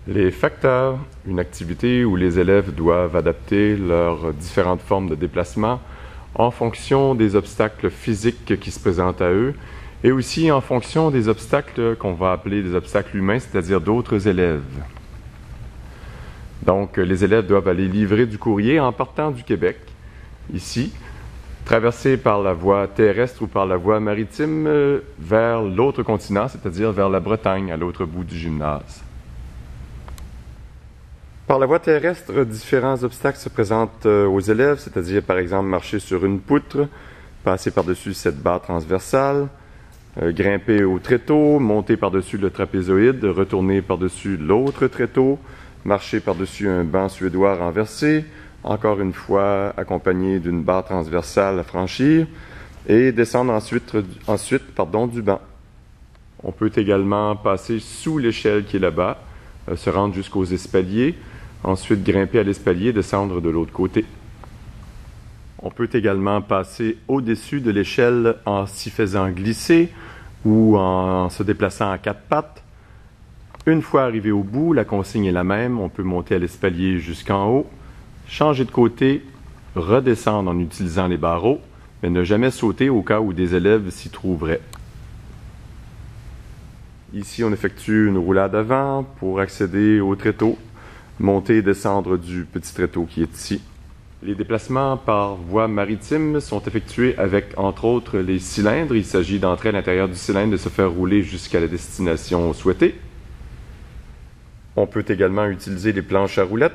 Les facteurs, une activité où les élèves doivent adapter leurs différentes formes de déplacement en fonction des obstacles physiques qui se présentent à eux et aussi en fonction des obstacles qu'on va appeler des obstacles humains, c'est-à-dire d'autres élèves. Donc, les élèves doivent aller livrer du courrier en partant du Québec, ici, traverser par la voie terrestre ou par la voie maritime vers l'autre continent, c'est-à-dire vers la Bretagne, à l'autre bout du gymnase. Par la voie terrestre, différents obstacles se présentent aux élèves, c'est-à-dire par exemple marcher sur une poutre, passer par-dessus cette barre transversale, grimper au tréteau, monter par-dessus le trapézoïde, retourner par-dessus l'autre tréteau, marcher par-dessus un banc suédois renversé, encore une fois accompagné d'une barre transversale à franchir, et descendre ensuite du banc. On peut également passer sous l'échelle qui est là-bas, se rendre jusqu'aux espaliers, ensuite grimper à l'espalier et descendre de l'autre côté. On peut également passer au-dessus de l'échelle en s'y faisant glisser ou en se déplaçant à quatre pattes. Une fois arrivé au bout, la consigne est la même. On peut monter à l'espalier jusqu'en haut, changer de côté, redescendre en utilisant les barreaux, mais ne jamais sauter au cas où des élèves s'y trouveraient. Ici, on effectue une roulade avant pour accéder au tréteau, monter et descendre du petit tréteau qui est ici. Les déplacements par voie maritime sont effectués avec, entre autres, les cylindres. Il s'agit d'entrer à l'intérieur du cylindre et de se faire rouler jusqu'à la destination souhaitée. On peut également utiliser les planches à roulettes,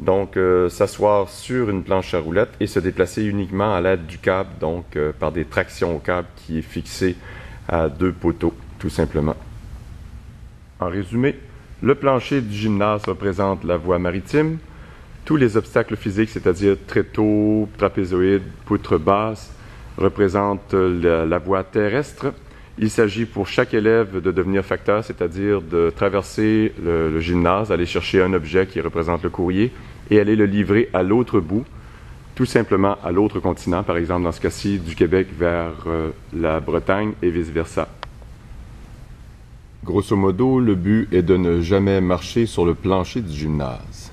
donc s'asseoir sur une planche à roulettes et se déplacer uniquement à l'aide du câble, donc par des tractions au câble qui est fixé à 2 poteaux, tout simplement. En résumé, le plancher du gymnase représente la voie maritime. Tous les obstacles physiques, c'est-à-dire tréteau, trapézoïde, poutre basse, représentent la voie terrestre. Il s'agit pour chaque élève de devenir facteur, c'est-à-dire de traverser le gymnase, aller chercher un objet qui représente le courrier et aller le livrer à l'autre bout, tout simplement à l'autre continent, par exemple dans ce cas-ci du Québec vers la Bretagne et vice-versa. Grosso modo, le but est de ne jamais marcher sur le plancher du gymnase.